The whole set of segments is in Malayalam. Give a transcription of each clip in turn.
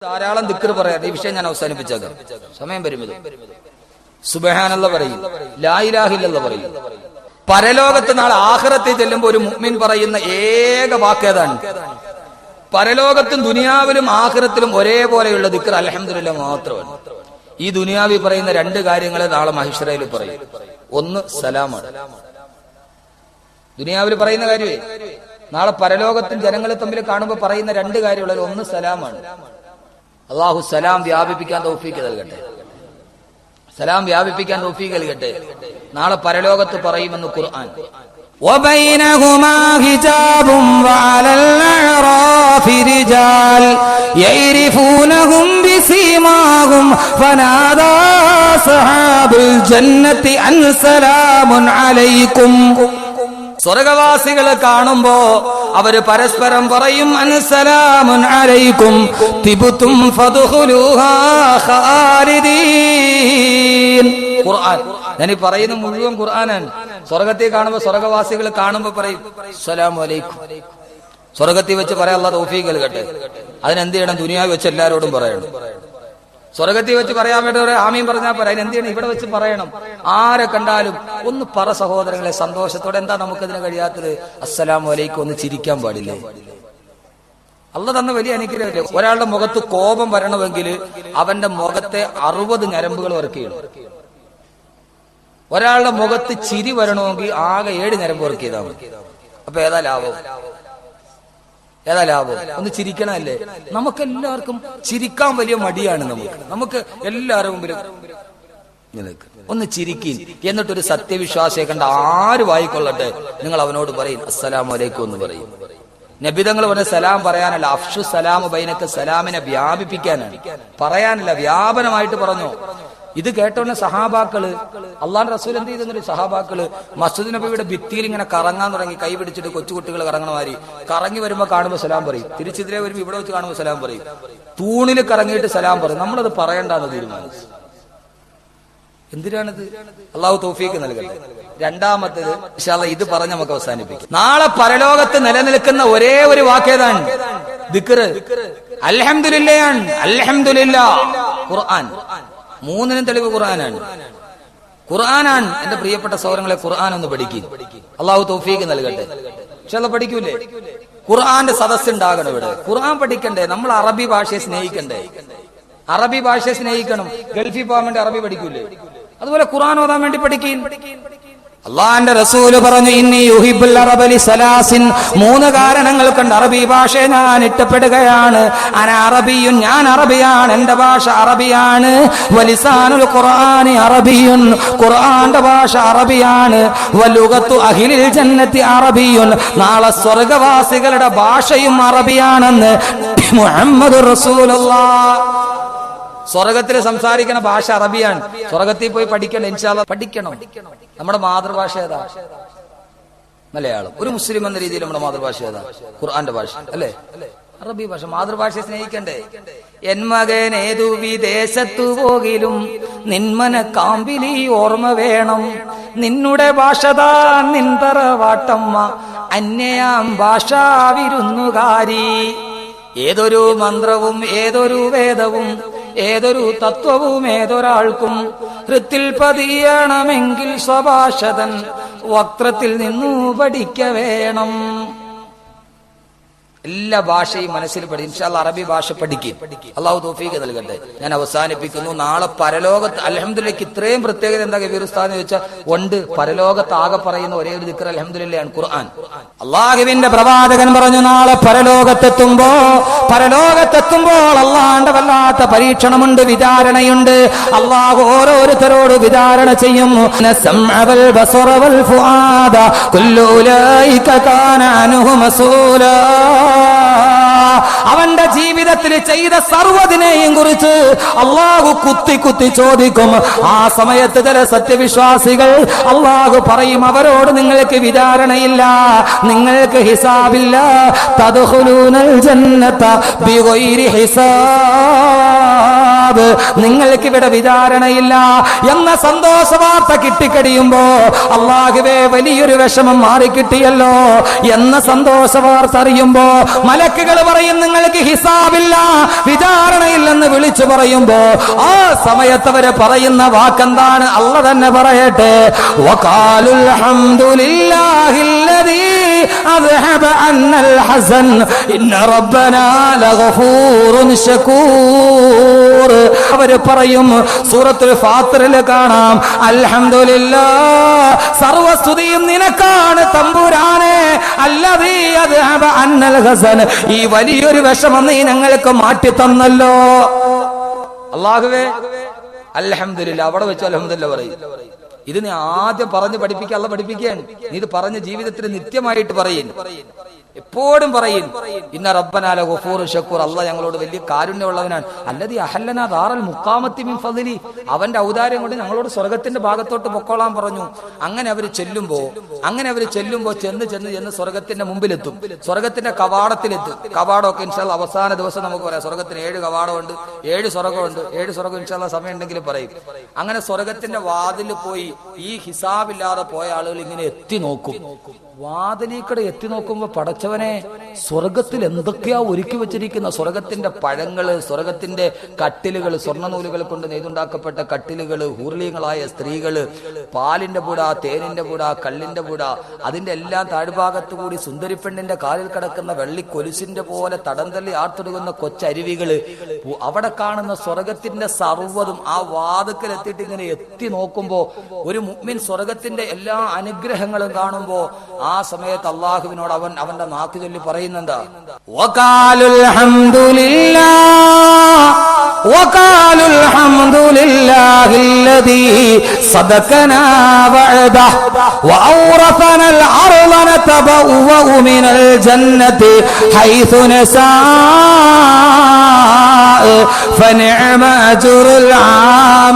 ധാരാളം ദിക്ർ പറയാം. ഈ വിഷയം ഞാൻ അവസാനിപ്പിച്ചേക്കാം, സമയം പരിമിതം. സുബ്ഹാനല്ലാഹ് പറയും, ലാ ഇലാഹ ഇല്ലല്ലാഹ് പറയും. പരലോകത്ത് നാളെ ആഖിറത്തിൽ ചെല്ലുമ്പോൾ ഒരു മുഅ്മിൻ പറയുന്ന ഏക വാക്ക് ഏതാണ്? പരലോകത്തും ദുനിയാവിലും ആഖിറത്തിലും ഒരേപോലെയുള്ള ദിക്ർ അൽഹംദുലില്ലാഹ് മാത്രമാണ്. ഈ ദുനിയാവിൽ പറയുന്ന രണ്ട് കാര്യങ്ങളെ നാളെ മഹ്ശറയിൽ പറയും. ഒന്ന് സലാമാണ്. ദുനിയാവിൽ പറയുന്ന കാര്യമേ നാളെ പരലോകത്തും ജനങ്ങളെ തമ്മിൽ കാണുമ്പോൾ പറയുന്ന രണ്ട് കാര്യമുള്ളത്. ഒന്ന് സലാമാണ്. അള്ളാഹു സലാം വ്യാപിപ്പിക്കാൻ തൗഫീഖ് നൽകട്ടെ. സലാം വ്യാപിപ്പിക്കാൻ തൗഫീഖ് നൽകട്ടെ. നാളെ പരലോകത്ത് പറയുമെന്ന് ഖുർആൻ. وبينهما حجاب وعلى الأعراف رجال يعرفونهم بسيماهم فنادى أصحاب الجنة أن سلام عليكم. സ്വർഗവാസികളെ കാണുമ്പോ അവര് പരസ്പരം പറയും അൻസലാമുൻ അലൈക്കും തിബ്തും ഫദ്ഖുലൂഹാ ഖാലിദീൻ. ഖുർആൻ ഞാൻ ഈ പറയുന്ന മുഴുവൻ ഖുർആനാണ്. സ്വർഗത്തെ കാണുമ്പോ സ്വർഗവാസികൾ കാണുമ്പോ പറയും അസ്സലാമു അലൈക്കും. സ്വർഗത്തിൽ വെച്ച് പറയാൻ അല്ലാഹു തൗഫീഖ് നൽകട്ടെ. അതിനെന്ത് ചെയ്യണം? ദുനിയാവിൽ വെച്ച് എല്ലാവരോടും പറയണം. സ്വർഗത്തിൽ വെച്ച് പറയാൻ വേണ്ടി ആമീൻ പറഞ്ഞാൽ പറയാം. അതിനെന്ത് ചെയ്യണം? ഇവിടെ വെച്ച് പറയണം. ആരെ കണ്ടാലും ഒന്ന് പറ സഹോദരങ്ങളെ, സന്തോഷത്തോടെ. എന്താ നമുക്കതിന് കഴിയാത്തത്? അസ്സലാമു അലൈക്കും ഒന്ന് ചിരിക്കാൻ പാടില്ലേ? അള്ളാഹ് തന്ന വലിയ അനുഗ്രഹമല്ലേ. ഒരാളുടെ മുഖത്ത് കോപം വരണമെങ്കിൽ അവന്റെ മുഖത്തെ 60 ഞരമ്പുകൾ വർക്ക് ചെയ്യണം. ഒരാളുടെ മുഖത്ത് ചിരി വരണമെങ്കിൽ ആകെ 7 ഞരമ്പ് വർക്ക് ചെയ്താൽ മതി. അപ്പൊ ഏതാ ലാഭം? ഏതാ ലാഭം? ഒന്ന് ചിരിക്കണമല്ലേ? നമുക്കെല്ലാവർക്കും ചിരിക്കാൻ വലിയ മടിയാണ്. നമുക്ക് എല്ലാവരും മുമ്പിലും ഒന്ന് ചിരിക്കും. എന്നിട്ടൊരു സത്യവിശ്വാസിയെ കണ്ട ആര് വായിക്കൊള്ളട്ടെ, നിങ്ങൾ അവനോട് പറയും അസ്സലാമു അലൈക്കും എന്ന് പറയും. നബിതങ്ങൾ പറഞ്ഞ സലാം പറയാനല്ല, അഫ്ഷു സലാം ബൈനക, സലാമിനെ വ്യാപിപ്പിക്കാനാണ്, പറയാനല്ല, വ്യാപനമായിട്ട് പറഞ്ഞു. ഇത് കേട്ടോന്നെ സഹാബാക്കള്, അള്ളാഹുവിന്റെ റസൂൽ എന്ത് ചെയ്തെന്നൊരു സഹാബാക്കള് മസ്ജിദ് നബിയുടെ ഭിത്തിയിൽ ഇങ്ങനെ കറങ്ങാൻ തുടങ്ങി. കൈ പിടിച്ചിട്ട് കൊച്ചുകുട്ടികൾ കറങ്ങണ മാതിരി കറങ്ങി വരുമ്പോ കാണുമ്പോ സലാം പറയും. തിരിച്ചെതിരെ വരുമ്പോ ഇവിടെ വെച്ച് കാണുമ്പോ സലാം പറയും. തൂണിൽ കറങ്ങിയിട്ട് സലാം പറയും. നമ്മളത് പറയണ്ടെന്ന് തീരുമാനിച്ചു. എന്തിനാണിത്? അള്ളാഹു തൗഫീഖ് നൽകട്ടെ. രണ്ടാമത്തേത് ഇൻഷാ അല്ലാഹ് ഇത് പറഞ്ഞ് നമുക്ക് അവസാനിപ്പിക്കും. നാളെ പരലോകത്ത് നിലനിൽക്കുന്ന ഒരേ ഒരു വാക്കേതാണ്? ദിക്ർ. അൽഹംദുലില്ലാഹ്. അൽഹംദുലില്ലാഹ്. ഖുർആൻ. മൂന്നിനും തെളിവ് ഖുർആനാണ്. ഖുർആനാണ്. എന്റെ പ്രിയപ്പെട്ട സഹോദരങ്ങളെ, ഖുർആൻ ഒന്ന് പഠിക്കും. അള്ളാഹു തൗഫീഖ് നൽകട്ടെ. പക്ഷെ അത് പഠിക്കൂലേ? ഖുർആന്റെ സദസ്സ് ഉണ്ടാകണം ഇവിടെ. ഖുർആൻ പഠിക്കണ്ടേ? നമ്മൾ അറബി ഭാഷയെ സ്നേഹിക്കണ്ടേ? അറബി ഭാഷയെ സ്നേഹിക്കണം. ഗൾഫിൽ പോകാൻ വേണ്ടി അറബി പഠിക്കൂലേ? അതുപോലെ ഖുർആൻ ഓതാൻ വേണ്ടി പഠിക്കും. അള്ളാന്റെ റസൂല് പറഞ്ഞു, ഇന്നി യുഹിബ്ബുൽ അറബ ലിസലാസിൻ. 3 കാരണങ്ങൾ കൊണ്ട് അറബി ഭാഷയെ ഞാൻ ഇഷ്ടപ്പെടുകയാണ്. അന അറബിയുൻ, ഞാൻ അറബിയാണ്, എന്റെ ഭാഷ അറബിയാണ്. വലിസാനുൽ ഖുർആനി അറബിയുൻ, ഖുർആന്റെ ഭാഷ അറബിയാണ്. വലുഗത്തു അഹ്ലിൽ ജന്നത്തി അറബിയുൻ, നാളെ സ്വർഗവാസികളുടെ ഭാഷയും അറബിയാണെന്ന് മുഹമ്മദുർ റസൂലുള്ളാഹ്. സ്വർഗത്തിൽ സംസാരിക്കുന്ന ഭാഷ അറബിയാണ്. സ്വർഗത്തിൽ പോയി പഠിക്കണം, ഇൻഷാ അല്ലാഹ് പഠിക്കണം. നമ്മുടെ മാതൃഭാഷ ഏതാ? മലയാളം. ഒരു മുസ്ലിം എന്ന രീതിയിൽ നമ്മുടെ മാതൃഭാഷ ഏതാ? ഖുർആന്റെ ഭാഷ അല്ലേ? അറബി ഭാഷ. മാതൃഭാഷയെ സ്നേഹിക്കണ്ടേ? എൻ മകൻ ഏതു വിദേശത്തു പോകിലും നിന്മന കാമ്പിലി ഓർമ്മ വേണം. നിന്നുടെ ഭാഷതാൻ നിൻതറവാട്ടമ്മ, അന്യയാം ഭാഷാ വിരുന്നുകാരി. ഏതൊരു മന്ത്രവും ഏതൊരു വേദവും ഏതൊരു തത്വവും ഏതൊരാൾക്കും ഹൃത്തിൽ പതിയണമെങ്കിൽ സ്വഭാഷതൻ വക്രത്തിൽ നിന്നു പഠിക്ക വേണം. എല്ലാ ഭാഷയും മനസ്സിൽ പഠിക്കും. ഇൻഷാ അല്ലാഹ് അറബി ഭാഷ പഠിക്കും. അള്ളാഹു തൗഫീഖ് നൽകട്ടെ. ഞാൻ അവസാനിപ്പിക്കുന്നു. നാളെ പരലോകത്ത് അൽഹംദുലില്ലാഹ് ഇത്രയും പ്രത്യേകത എന്താ കബീർ ഉസ്താദ് ചോദിച്ചാൽ ഉണ്ട്. പരലോകത്ത് ആകെ പറയുന്ന ഒരേ ഒരു ദിക്ർ അൽഹംദുലില്ലാഹ് ആണ്, ഖുർആൻ. അള്ളാഹുവിന്റെ പ്രവാചകൻ പറഞ്ഞു, നാളെ പരലോകത്തെത്തുമ്പോൾ അള്ളാന്റെ വല്ലാത്ത പരീക്ഷണമുണ്ട്, വിചാരണയുണ്ട്. അള്ളാഹു ഓരോരുത്തരോട് വിചാരണ ചെയ്യും. അവന്റെ ജീവിതത്തിൽ ചെയ്ത സർവ്വതിനെയും കുറിച്ച് അള്ളാഹു കുത്തി കുത്തി ചോദിക്കും. ആ സമയത്ത് ചില സത്യവിശ്വാസികൾ അള്ളാഹു പറയും, അവരോട് നിങ്ങൾക്ക് വിചാരണയില്ല, നിങ്ങൾക്ക് ഹിസാബില്ല. തദ്ഖുലൂനൽ ജന്നത ബിഗൈരി ഹിസാബ്, നിങ്ങൾക്ക് ഇവിടെ വിചാരണയില്ല എന്ന സന്തോഷ വാർത്ത കിട്ടിക്കഴിയുമ്പോ അള്ളാഹുവേ വലിയൊരു വിഷമം മാറിക്കിട്ടിയല്ലോ എന്ന സന്തോഷ വാർത്ത അറിയുമ്പോ മലക്കുകൾ പറയും, നിങ്ങൾക്ക് ഹിസാബില്ല, വിചാരണയില്ല. എന്ന് വിളിച്ചു പറയുമ്പോ ആ സമയത്ത് അവര് പറയുന്ന വാക്കെന്താണ്? അല്ല തന്നെ പറയട്ടെ, വഖാലുൽ ഹംദുലില്ലാഹില്ലദീ അദ്ഹബ അന്നൽ ഹസൻ ഇന്ന റബ്ബനാ ലഗഫൂറുൻ ശകൂർ. അവര് പറയും, സൂറത്തുൽ ഫാത്തിറിൽ കാണാം, അൽഹംദുലില്ലാഹ്, സർവസ്തുതിയും നിനക്കാണ് തമ്പുരാനെ, അല്ലദീ അദ്ഹബ അന്നൽ ഹസൻ, ഈ വലിയൊരു വിഷമം നീ ഞങ്ങൾക്ക് മാറ്റി തന്നല്ലോ. അല്ലാഹുവേ അൽഹംദുലില്ലാഹ്. അവിടെ വെച്ച് അൽഹംദുലില്ലാഹ് പറയും. ഇത് നീ ആദ്യം പറഞ്ഞ് പഠിപ്പിക്കുക, അല്ല പഠിപ്പിക്കുകയാണ്. നീ ഇത് പറഞ്ഞ ജീവിതത്തിൽ നിത്യമായിട്ട് പറയും, എപ്പോഴും പറയും, ഇന്ന റബ്ബനാ ലഗഫൂറുൻ ശകൂർ, അല്ലാഹ് ഞങ്ങളോട് വലിയ കാരുണ്യമുള്ളവനാണ്. അല്ലദീ അഹല്ലനാ ദാറൽ മുഖാമത്തി മിൻ ഫദ്ലി, അവന്റെ ഔദാര്യം കൊണ്ട് ഞങ്ങളോട് സ്വർഗത്തിന്റെ ഭാഗത്തോട്ട് പൊക്കോളാൻ പറഞ്ഞു. അങ്ങനെ അവര് ചെല്ലുമ്പോ ചെന്ന് സ്വർഗത്തിന്റെ മുമ്പിലെത്തും, സ്വർഗത്തിന്റെ കവാടത്തിലെത്തും. കവാടമൊക്കെ ഇൻഷാല്ലാഹ് അവസാന ദിവസം നമുക്ക് പറയാം. സ്വർഗത്തിന് 7 കവാടമുണ്ട്, 7 സ്വർഗമുണ്ട്. 7 സ്വർഗം ഇൻഷാല്ലാഹ് സമയം ഉണ്ടെങ്കിൽ പറയും. അങ്ങനെ സ്വർഗത്തിന്റെ വാതിൽ പോയി ഈ ഹിസാബില്ലാതെ പോയ ആളുകൾ ഇങ്ങനെ എത്തി നോക്കും. വാതിലിക്കടെ എത്തി നോക്കുമ്പോ പടച്ചവനെ, സ്വർഗത്തിൽ എന്തൊക്കെയാ ഒരുക്കി വെച്ചിരിക്കുന്ന, സ്വർഗത്തിന്റെ പഴങ്ങള്, സ്വർഗത്തിന്റെ കട്ടിലുകൾ, സ്വർണ്ണനൂലുകൾ കൊണ്ട് നെയ്തുണ്ടാക്കപ്പെട്ട കട്ടിലുകൾ, ഹൂർലീങ്ങളായ സ്ത്രീകള്, പാലിന്റെ പൂട, തേനിന്റെ പൂട, കള്ളിന്റെ പൂട, അതിന്റെ എല്ലാം താഴ്ഭാഗത്തു കൂടി സുന്ദരിപ്പെണ്ണിന്റെ കാലിൽ കിടക്കുന്ന വെള്ളിക്കൊലുസിന്റെ പോലെ തടം തള്ളി ആർത്തൊടുകുന്ന കൊച്ചരുവികള്, അവിടെ കാണുന്ന സ്വർഗത്തിന്റെ സർവ്വതും ആ വാതുക്കൽ എത്തിയിട്ട് ഇങ്ങനെ എത്തി നോക്കുമ്പോ ഒരു മുഅ്മിൻ സ്വർഗത്തിന്റെ എല്ലാ അനുഗ്രഹങ്ങളും കാണുമ്പോ ആ സമയത്ത് അള്ളാഹുവിനോട് അവന്റെ നാക്ക് ചൊല്ലി പറയുന്നെന്താ? വഖാലുൽ ഹംദുലില്ലാഹില്ലദീ സദഖനാ വഅദഹു വഔറഫനൽ അർള നതബവഉ മിനൽ ജന്നതി ഹൈതു നസാ ഫനിഅമ അജ്റുൽ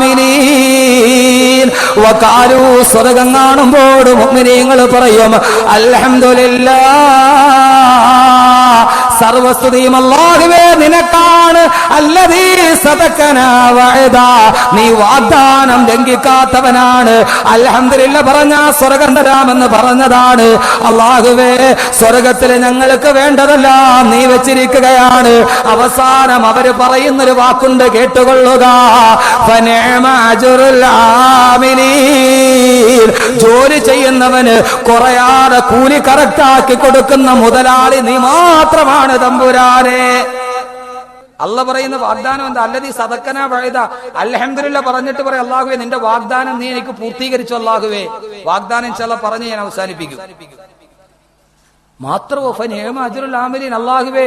ആമിലീൻ. വഖാലു, സ്വർഗ്ഗം കാണുമ്പോൾ മുഅ്മിനീങ്ങൾ പറയും, അൽഹംദുലില്ലാഹ്, സർവസ്തുതിയും അല്ലാഹുവേ നിനക്കാണ്. അല്ലദീ സദഖനാ വഅദാ, നീ വാഗ്ദാനം ലംഘിക്കാത്തവനാണ്. അൽഹംദുലില്ലാഹ് പറഞ്ഞ സ്വർഗ്ഗം തരാമെന്ന് പറഞ്ഞതാണ്. അല്ലാഹുവേ, സ്വർഗ്ഗത്തിൽ ഞങ്ങൾക്ക് വേണ്ടതെല്ലാം നീ വെച്ചിരിക്കുകയാണ്. അവസാനം അവര് പറയുന്നൊരു വാക്കുണ്ട്, കേട്ടുകൊള്ളുക, ഫനിഅമ അജ്റുൽ ആമിലീൻ. ജോലി ചെയ്യുന്നവന് കുറയാതെ കൂലി കറക്റ്റാക്കി കൊടുക്കുന്ന മുതലാളി നീ മാത്രമാണ് തമ്പുരാനെ. അല്ല പറയുന്ന വാഗ്ദാനം എന്താ? അല്ലദീ സദഖനാ വഅദ. അൽഹംദുലില്ലാഹ് പറഞ്ഞിട്ട് പറയും, അല്ലാഹുവേ നിന്റെ വാഗ്ദാനം നീ എനിക്ക് പൂർത്തീകരിച്ചു. അല്ലാഹുവേ, വാഗ്ദാനം ഇൻഷാല്ലാഹ് പറഞ്ഞ് ഞാൻ അവസാനിപ്പിക്കും. മാത്രമോ ഫനിഅമ അജ്റുൽ ആമിലീൻ, അല്ലാഹുവേ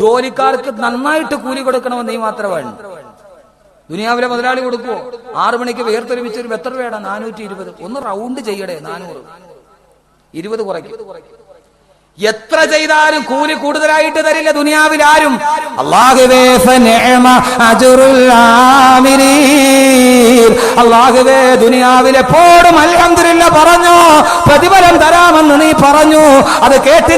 ജോലിക്കാർക്ക് നന്നായിട്ട് കൂലി കൊടുക്കണമെന്ന് നീ മാത്രമാണ്. ദുനിയാവിലെ മുതലാളി കൊടുക്കുവോ? 6 മണിക്ക് വേർത്തൊരുമിച്ച് ഒരു എത്ര രൂപയാണ്? 420. ഒന്ന് റൗണ്ട് ചെയ്യടേ, 400, 20 കുറയ്ക്കും. എത്ര ചെയ്താലും കൂലി കൂടുതലായിട്ട് തരില്ല ദുനിയാവിൽ ആരും. അല്ലാഹുവേ ഫനിഅമ അജ്റുൽ ആമിലീൻ, അല്ലാഹുവേ ദുനിയാവിൽ എപ്പോഴും അൽഹംദുലില്ലാഹ് പറഞ്ഞു പ്രതിഫലം തരാമെന്ന് നീ പറഞ്ഞു. അത് കേട്ട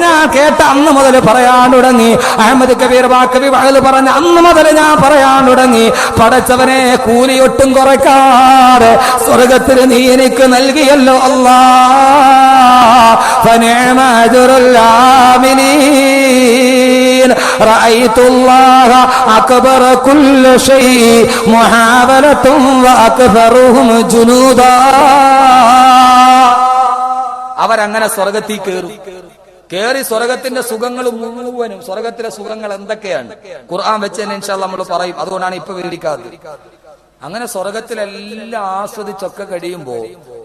അന്ന് മുതൽ പറയാൻ തുടങ്ങി. അഹമ്മദ് കബീർ ബാക്കവി വഅദ് പറഞ്ഞ അന്ന് മുതൽ ഞാൻ പറയാൻ തുടങ്ങി, പടച്ചവനെ കൂലി ഒട്ടും കുറയ്ക്കാതെ സ്വർഗ്ഗത്തിൽ നീ എനിക്ക് നൽകിയല്ലോ അല്ലാഹ്. ഫനിഅമ അജ്റുൽ ആമിലീൻ. റഅയ്തുല്ലാഹ അക്ബറ കുല്ലി ശൈഇ മുഹാവലതുൻ വഅക്ബറുഹും ജുനൂദാ. അവരങ്ങനെ സ്വർഗ്ഗത്തിൽ കേറി സ്വർഗത്തിന്റെ സുഖങ്ങൾ മുഴുവനും, സ്വർഗത്തിലെ സുഖങ്ങൾ എന്തൊക്കെയാണ് ഖുർആൻ വെച്ച് തന്നെ ഇൻഷാ അല്ലാഹ് നമ്മൾ പറയും. അതുകൊണ്ടാണ് ഇപ്പൊ വിവരിക്കാത്തത്. അങ്ങനെ സ്വർഗത്തിലെല്ലാം ആസ്വദിച്ചൊക്കെ കഴിയുമ്പോ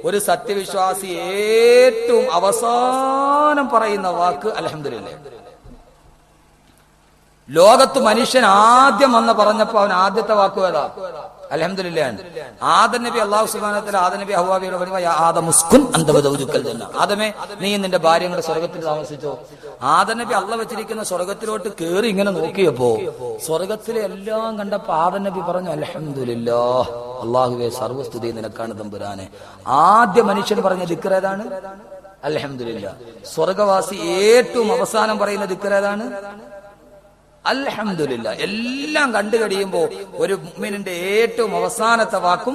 ഒരു സത്യവിശ്വാസി ഏറ്റവും അവസാനം പറയുന്ന വാക്ക് അൽഹംദുലില്ലാഹ്. ലോകത്ത് മനുഷ്യൻ ആദ്യം വന്ന് പറഞ്ഞപ്പോ അവൻ ആദ്യത്തെ വാക്ക് ഏതാ? അൽഹംദുലില്ലാഹ്. ആദം നബി അല്ലാഹു സുബ്ഹാനഹു വ തആല ആദം നബി ഹവ്വാവിയോട് പറഞ്ഞു, യാ ആദം ഉസ്കുൻ അൻത വസൗജുക്കൽ ജന്ന. ആദമേ, നീ നിന്റെ ഭാര്യയും കൂടെ സ്വർഗ്ഗത്തിൽ താമസിച്ചോ. ആദം നബി അല്ലാഹ് വെച്ചിരിക്കുന്ന സ്വർഗ്ഗത്തിലോട്ട് കേറി ഇങ്ങനെ നോക്കിയപ്പോ സ്വർഗ്ഗത്തിലെ എല്ലാം കണ്ടപ്പോ ആദം നബി പറഞ്ഞു, അൽഹംദുലില്ലാഹ്, അല്ലാഹുവേ സർവ്വസ്തുതി നിനക്കാണ് തമ്പുരാനെ. ആദ്യ മനുഷ്യൻ പറഞ്ഞ ദിക്ർ ഏതാണ്? അൽഹംദുലില്ലാഹ്. സ്വർഗ്ഗവാസി ഏറ്റവും അവസാനം പറയുന്ന ദിക്ർ ഏതാണ്? അൽഹംദുലില്ലാഹ്. എല്ലാം കണ്ടു കഴിയുമ്പോ ഒരു മുഅ്മിനിന്റെ ഏറ്റവും അവസാനത്തെ വാക്കും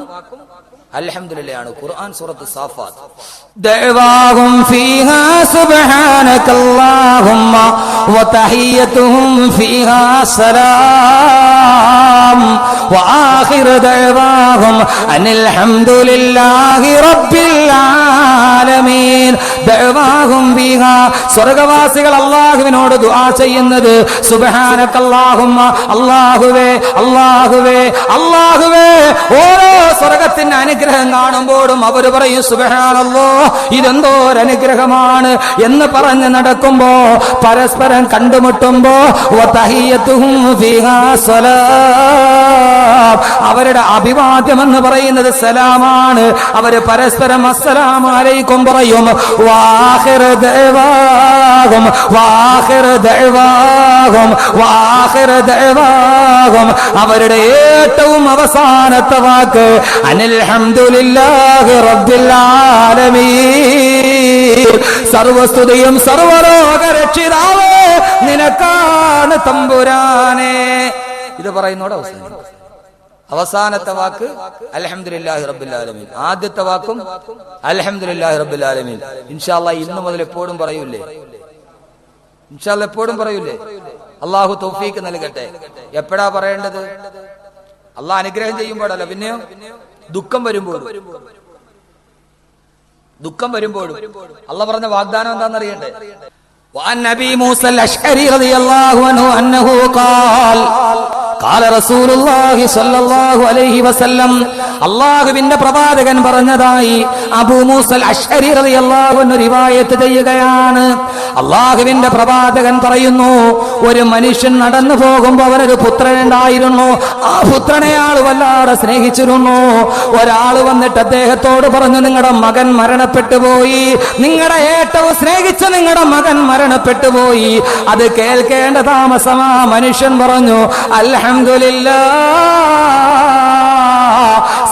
അൽഹംദുലില്ലാഹ് ആണ്. ഖുർആൻ സൂറത്ത് സാഫാത്ത്, ദഅവാഹും ഫീഹാ സുബ്ഹാനകല്ലാഹുമ്മ വതഹിയ്യതുഹും ഫീഹാ സലാം. വആഖിറു ദഅവാഹും അനിൽ ഹംദുലില്ലാഹി റബ്ബിൽ ആലമീൻ. ദഅവാഹും ഫീഹാ, സ്വർഗ്ഗവാസികൾ അല്ലാഹുവിനോട് ദുആ ചെയ്യുന്നത് സുബ്ഹാനകല്ലാഹുമ്മ, അല്ലാഹുവേ അല്ലാഹുവേ അല്ലാഹുവേ. ഓരോ സ്വർഗ്ഗത്തിന്റെ അനുഗ്രഹം കാണുമ്പോഴും അവർ പറയും സുബ്ഹാനല്ലാഹ്, ഇതെന്തോ ഒരു അനുഗ്രഹമാണ് എന്ന് പറഞ്ഞ് നടക്കുമ്പോ പരസ്പരം കണ്ടുമുട്ടുമ്പോ വതഹിയ്യതുഹും ഫീഹാ സലാം, അവരുടെ അഭിവാദ്യം എന്ന് പറയുന്നത് സലാമാണ്. അവര് പരസ്പരം അസ്സലാമു അലൈക്കും പറയും. വാഖിറു ദഅവാഹും വാഖിറു ദഅവാഹും വാഖിറു ദഅവാഹും, അവരുടെ ഏറ്റവും അവസാനത്തെ വാക്ക് അനിൽ ഹംദുലില്ലാഹി റബ്ബിൽ ആലമീൻ. സർവസ്തുതിയും സർവലോക രക്ഷിതാവേ നിനക്കാണ് തമ്പുരാനെ. ഇത് പറയുന്നോട് അവസാനത്തെ വാക്ക് അൽഹംദുലില്ലാഹി റബ്ബിൽ ആലമീൻ. ആദ്യത്തെ വാക്കും അൽഹംദുലില്ലാഹി റബ്ബിൽ ആലമീൻ. ഇൻഷാ അല്ലാഹ് ഇന്നു മുതൽ എപ്പോഴും പറയൂലേ? ഇൻഷാ അല്ലാഹ് എപ്പോഴും പറയൂലേ? അള്ളാഹു തൗഫീക്ക് നൽകട്ടെ. എപ്പോഴാ പറയേണ്ടത്? അള്ളാഹ് അനുഗ്രഹം ചെയ്യുമ്പോഴല്ല, പിന്നെയോ ദുഃഖം വരുമ്പോഴും. ദുഃഖം വരുമ്പോഴും അള്ളാഹ് പറഞ്ഞ വാഗ്ദാനം എന്താണെന്നറിയണ്ടേ? وعن أبي موسى الأشعري رضي الله عنه أنه قال قال رسول الله صلى الله عليه وسلم, അല്ലാഹുവിന്റെ പ്രവാചകൻ പറഞ്ഞതായി അബൂ മൂസൽ അശ്അരി റളിയല്ലാഹു അൻഹു റിവായത്ത് ചെയ്യുകയാണ്. അല്ലാഹുവിന്റെ പ്രവാചകൻ പറയുന്നു, ഒരു മനുഷ്യൻ നടന്നു പോകുമ്പോൾ അവനൊരു പുത്രനുണ്ടായിരുന്നു. ആ പുത്രനെ ആൾ വല്ലാതെ സ്നേഹിച്ചിരുന്നു. ഒരാൾ വന്നിട്ട് അദ്ദേഹത്തോട് പറഞ്ഞു, നിങ്ങളുടെ മകൻ മരണപ്പെട്ടു പോയി, നിങ്ങളുടെ ഏറ്റവും സ്നേഹിച്ച നിങ്ങളുടെ മകൻ മരണപ്പെട്ടു പോയി. അത് കേൾക്കേണ്ട താമസമാ. മനുഷ്യൻ പറഞ്ഞു, അൽഹംദുലില്ലാഹ്,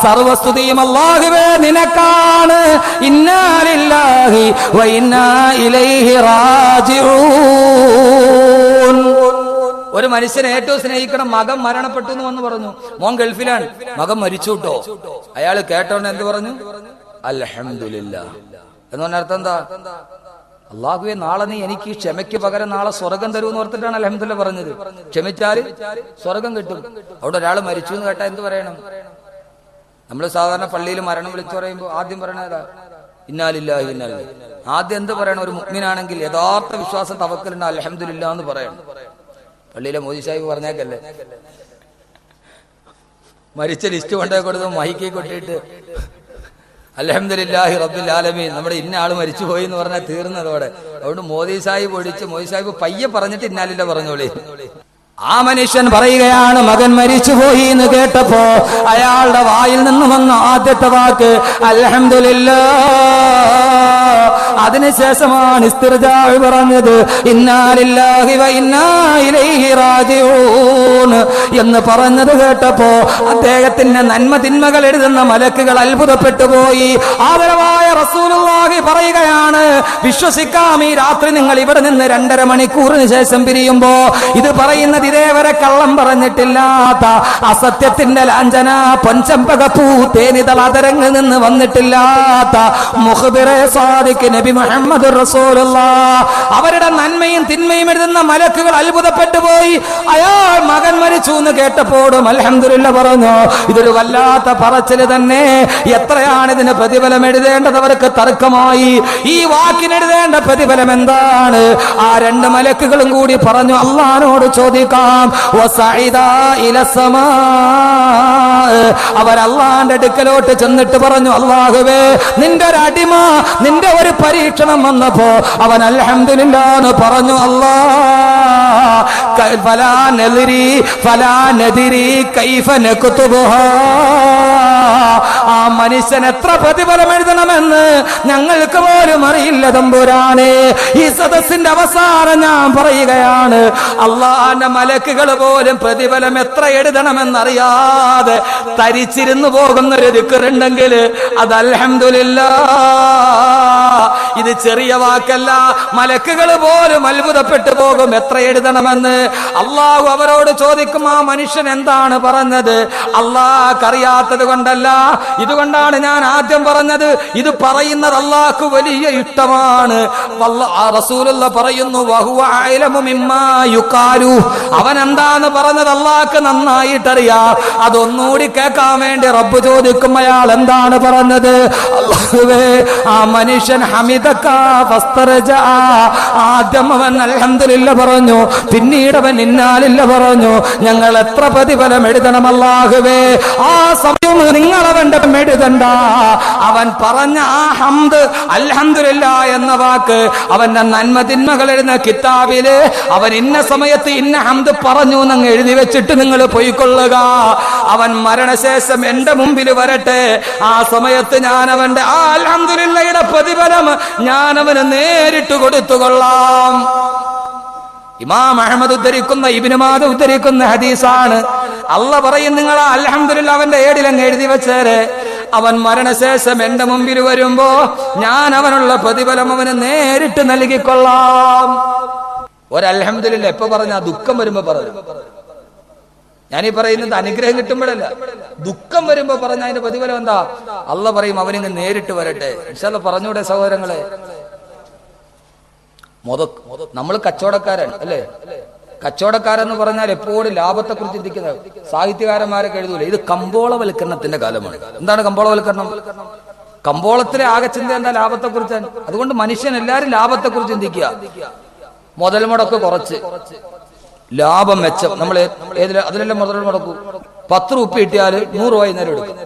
സർവസ്തുതിയും അല്ലാഹുവേ നിനക്കാണ്. ഇന്നാ ലില്ലാഹി വ ഇന്നാ ഇലൈഹി റാജിഊൻ. ഒരു മനുഷ്യനെ ഏറ്റവും സ്നേഹിക്കണം, മകൻ മരണപ്പെട്ടു എന്ന് വന്ന് പറഞ്ഞു. മോൻ ഗൾഫിലാണ്, മകൻ മരിച്ചു കേട്ടോ. അയാൾ കേട്ടോണ്ട് എന്ത് പറഞ്ഞു? അൽഹംദുലില്ലാഹ് എന്ന് പറഞ്ഞ അർത്ഥം എന്താ? അല്ലാഹുവേ, നാളെ നീ എനിക്ക് ക്ഷമയ്ക്ക് പകരം നാളെ സ്വർഗം തരുമെന്ന് ഓർത്തിട്ടാണ് അൽഹംദുലില്ലാഹ് പറഞ്ഞത്. ക്ഷമിച്ചാൽ സ്വർഗം കിട്ടും. അവിടെ ഒരാൾ മരിച്ചു എന്ന് കേട്ടാൽ എന്ത് പറയണം? നമ്മൾ സാധാരണ പള്ളിയിൽ മരണം വിളിച്ചു പറയുമ്പോൾ ആദ്യം പറയണതാ ഇന്നാ ലില്ലാഹി ഇന്നാ ഇലൈഹി. ആദ്യം എന്ത് പറയണം? ഒരു മുഅ്മിനാണെങ്കിൽ യഥാർത്ഥ വിശ്വാസം തവക്കലുണ്ട്, അൽഹംദുലില്ലാഹ് എന്ന് പറയണം. പള്ളിയിലെ മോദി സാഹിബ് പറഞ്ഞേക്കല്ലേ, മരിച്ച ലിസ്റ്റ് കൊണ്ടേ കൊടുത്ത് മൈക്കി കൊട്ടിയിട്ട് അൽഹംദുലില്ലാഹി റബ്ബിൽ ആലമീൻ, നമ്മുടെ ഇന്ന ആള് മരിച്ചുപോയി എന്ന് പറഞ്ഞാൽ തീർന്നതോടെ. അതുകൊണ്ട് മോദി സാഹിബ് ഒഴിച്ച് മോദി സാഹിബ് പയ്യെ പറഞ്ഞിട്ട് ഇന്നാലില്ല പറഞ്ഞോളി. ആ മനുഷ്യൻ പറയുകയാണ്, മകൻ മരിച്ചുപോയി എന്ന് കേട്ടപ്പോ അയാളുടെ വായിൽ നിന്ന് വന്ന ആദ്യത്തെ വാക്ക് അൽഹംദുലില്ലാഹ്. അതിനുശേഷമാണ് ഇസ്തിർജാഅ് പറഞ്ഞത് ഇന്നാ ലില്ലാഹി വ ഇന്നാ ഇലൈഹി റാജിഊൻ എന്ന് പറഞ്ഞത് കേട്ടപ്പോ അദ്ദേഹത്തിന്റെ നന്മ തിന്മകൾ എഴുതുന്ന മലക്കുകൾ അത്ഭുതപ്പെട്ടു പോയി. ആദരവായ റസൂലുള്ളാഹി പറയുകയാണ്, വിശ്വസിക്കാം, ഈ രാത്രി നിങ്ങൾ ഇവിടെ നിന്ന് 2.5 മണിക്കൂറിന് ശേഷം പിരിയുമ്പോ ഇത് പറയുന്നത് ഇതേവരെ കള്ളം പറഞ്ഞിട്ടില്ലാത്ത, അസത്യത്തിന്റെ ലാഞ്ചന പൊൻചമ്പകപ്പൂ തേനിതൾ അതരങ്ങളിൽ നിന്ന് വന്നിട്ടില്ലാത്ത മുഖ്ബിറെ സാദിഖ് നബി മുഹമ്മദ് റസൂലുള്ളാഹ്, അവരുടെ നന്മയും തിന്മയും എഴുതുന്ന മലക്കുകൾ അത്ഭുതപ്പെട്ടു പോയി. അയാൾ മകൻ മരിച്ചു എന്ന് കേട്ടപ്പോഴും അൽഹംദുലില്ലാഹ് പറഞ്ഞു. ഇതൊരു വല്ലാത്ത പറച്ചില് തന്നെ. എത്രയാണ് ഇതിന് പ്രതിഫലം എഴുതേണ്ടത്? അവർക്ക് തർക്കമായി. ഈ വാക്കിനെഴുതേണ്ട പ്രതിഫലം എന്താണ്? ആ 2 മലക്കുകളും കൂടി പറഞ്ഞു, അല്ലാഹുവോട് ചോദിക്കാം. അവർ അല്ലാഹുവിന്റെ അടുക്കലോട്ട് ചെന്നിട്ട് പറഞ്ഞു, അല്ലാഹുവേ, നിന്റെ ഒരു അടിമ, നിന്റെ ഒരു പരീക്ഷണം വന്നപ്പോ അവൻ അൽഹംദുലില്ലാഹ് എന്ന് പറഞ്ഞു. ആ മനുഷ്യൻ എത്ര പ്രതിഫലം എഴുതണമെന്ന് ഞങ്ങൾക്ക് പോലും അറിയില്ല തമ്പുരാനെ. ഈ സദസ്സിന്റെ അവസാനം ഞാൻ പറയുകയാണ്, അല്ലാഹുവിന്റെ മലക്കുകൾ പോലും പ്രതിഫലം എത്ര എഴുതണമെന്നറിയാതെ തരിച്ചിരുന്നു പോകുന്ന ഒരു ദിക്റുണ്ടെങ്കിൽ അത് അൽഹംദുലില്ലാഹ് ഇത് ചെറിയ വാക്കല്ല. മലക്കുകൾ പോലും അത്ഭുതപ്പെട്ടു പോകും എത്ര എഴുതണമെന്ന്. അള്ളാഹു അവരോട് ചോദിക്കും, ആ മനുഷ്യൻ എന്താണ് പറഞ്ഞത്? അള്ളാഹ്ക്കറിയാത്തത് കൊണ്ടല്ല, ഇതുകൊണ്ടാണ് ഞാൻ ആദ്യം പറഞ്ഞത്. ഇത് പറയുന്നത് അള്ളാഹ്ക്ക് വലിയ ഇഷ്ടമാണ്. റസൂലുള്ള പറയുന്നു, വഹുവ അഅലമു മിമ്മാ യുഖാലു. അവൻ എന്താന്ന് പറഞ്ഞത് അള്ളാഹ്ക്ക് നന്നായിട്ടറിയാം. അതൊന്നുകൂടി കേൾക്കാൻ വേണ്ടി റബ്ബ് ചോദിക്കും, അയാൾ എന്താണ് പറഞ്ഞത്? അല്ലാഹുവേ, ആ മനുഷ്യൻ ഹമിദക ഫസ്തറജഅ. ആദ്യം അവൻ അൽഹംദുലില്ലാ പറഞ്ഞു, പിന്നീട് അവൻ ഇന്നാലില്ല പറഞ്ഞു. ഞങ്ങൾ എത്ര പ്രതിഫലം എഴുതണം അല്ലാഹുവേ? ആ സമയം നിങ്ങൾ അവന്റെ എഴുതണ്ട. അവൻ പറഞ്ഞ ആ ഹംദ് അൽഹംദുലില്ലാ എന്ന വാക്ക് അവന്റെ നന്മ തിന്മകൾ എഴുതുന്ന കിതാബില് അവൻ ഇന്ന സമയത്ത് ഇന്ന ഹംദ് പറഞ്ഞു എന്നങ്ങ് എഴുതി വെച്ചിട്ട് നിങ്ങൾ പോയിക്കൊള്ളുക. അവൻ മരണശേഷം എന്റെ മുമ്പിൽ വരട്ടെ. ആ സമയത്ത് ഞാൻ അവന്റെ ആ അൽഹംദുലില്ലയുടെ പ്രതിഫലം ഞാൻ അവന് നേരിട്ട് കൊടുത്തുകൊള്ളാം. ഇമാം അഹ്മദ് ഉദ്ധരിക്കുന്ന, ഇബ്നു മാജ ഉദ്ധരിക്കുന്ന ഹദീസാണ്. അള്ളാഹ് പറയും, നിങ്ങൾ ആ അൽഹംദുലില്ലാ അവന്റെ ഏടിലങ്ങ് എഴുതി വെച്ചേരെ. അവൻ മരണശേഷം എന്റെ മുമ്പിൽ വരുമ്പോ ഞാൻ അവനുള്ള പ്രതിഫലം അവന് നേരിട്ട് നൽകിക്കൊള്ളാം. ഒരൽഹംദുലില്ലാ എപ്പോ പറഞ്ഞ? ദുഃഖം വരുമ്പോ പറഞ്ഞു. ഞാനീ പറയുന്നത് അനുഗ്രഹം കിട്ടുമ്പോഴല്ല, ദുഃഖം വരുമ്പോ പറഞ്ഞ അതിന്റെ പ്രതിഫലം എന്താ? അള്ളാഹ് പറയും, അവനിങ്ങ് നേരിട്ട് വരട്ടെ. ഇൻഷാ അല്ലാഹ് പറഞ്ഞൂടെ സഹോദരങ്ങളെ? നമ്മൾ കച്ചവടക്കാരൻ അല്ലേ? കച്ചവടക്കാരെന്ന് പറഞ്ഞാൽ എപ്പോഴും ലാഭത്തെ കുറിച്ച് ചിന്തിക്കുന്നത്. സാഹിത്യകാരന്മാരൊക്കെ എഴുതൂല, ഇത് കമ്പോളവൽക്കരണത്തിന്റെ കാലമാണ്. എന്താണ് കമ്പോളവൽക്കരണം? കമ്പോളത്തിലെ ആകെ ചിന്ത എന്താ? ലാഭത്തെ കുറിച്ചാണ്. അതുകൊണ്ട് മനുഷ്യൻ എല്ലാരും ലാഭത്തെ കുറിച്ച് ചിന്തിക്കുക. മുതൽ മുടക്ക് കുറച്ച്, ലാഭം മെച്ചം. നമ്മൾ അതിലെല്ലാം മുതൽ മുടക്കൂ. 10 രൂപ കിട്ടിയാൽ 100 രൂപ നേരം എടുക്കും.